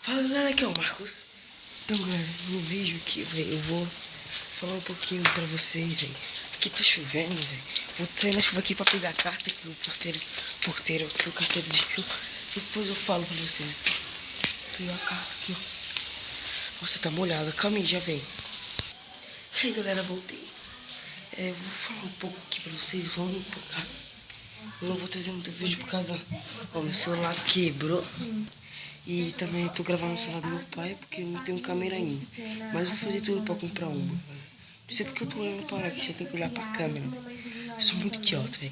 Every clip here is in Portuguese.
Fala galera, aqui é o Marcos. Então galera, no vídeo aqui, velho, eu vou falar um pouquinho pra vocês, velho. Aqui tá chovendo, velho. Vou sair na chuva aqui pra pegar a carta que o porteiro aqui, o carteiro deixou. E depois eu falo pra vocês. Pegar a carta aqui, ó. Nossa, tá molhada. Calma aí, já vem. Aí galera, voltei. Vou falar um pouco aqui pra vocês. Vamos um pouco. Eu não vou trazer muito vídeo por causa... Ó, meu celular quebrou. E também tô gravando no celular do meu pai, porque eu não tenho câmera ainda. Mas eu vou fazer tudo pra comprar uma. Não sei porque eu tô olhando para aqui, você tem que olhar pra câmera. Eu sou muito idiota, velho.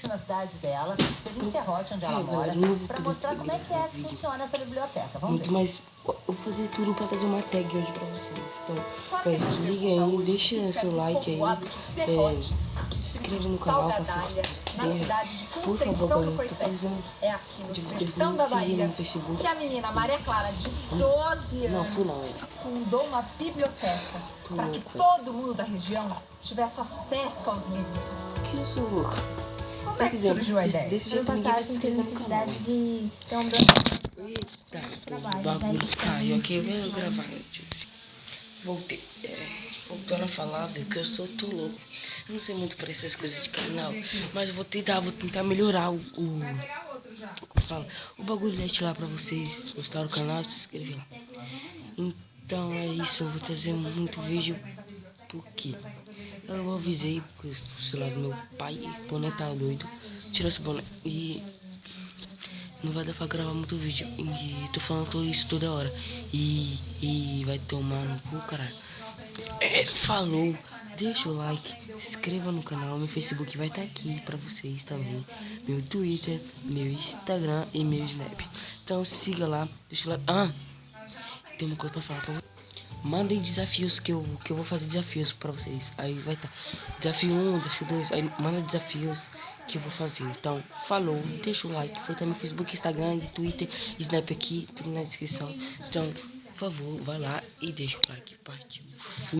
Na cidade dela, teve um serrote onde ela mora, pra mostrar como é que funciona essa biblioteca. Vamos ver. Mas eu vou fazer tudo pra trazer uma tag hoje pra vocês. Então, se liga aí, deixa seu like aí. Se inscreve no canal pra fortalecer. Por favor, galera, eu tô precisando de vocês me seguirem no Facebook. Que a menina Maria Clara, de 12 anos, fundou uma biblioteca para que todo mundo da região tivesse acesso aos livros. Que eu sou louca. Como é que surgiu a ideia? Desse jeito ninguém vai se inscrever no canal. Eita, o bagulho caiu aqui, eu vou gravar. Voltei. Voltando a falar, velho, que eu tô louco. Eu não sei muito para essas coisas de canal, mas eu vou tentar melhorar como fala, o bagulhete lá pra vocês gostar do canal e se inscrever lá. Então é isso, eu vou trazer muito vídeo porque eu avisei, porque o celular do meu pai, o boné tá doido, tira esse boné e não vai dar pra gravar muito vídeo. E tô falando isso toda hora. E vai tomar no cu, caralho. Falou, deixa o like, se inscreva no canal, meu Facebook vai estar aqui pra vocês também, meu Twitter, meu Instagram e meu Snap. Então siga lá, deixa o like. Tem uma coisa pra falar pra vocês. Mandem desafios que eu vou fazer desafios pra vocês. Aí vai estar desafio 1, desafio 2, aí manda desafios que eu vou fazer. Então, falou, deixa o like, foi também Facebook, Instagram e Twitter, Snap aqui, tudo na descrição. Então, por favor, vai lá e deixa o like. Partiu. Fui.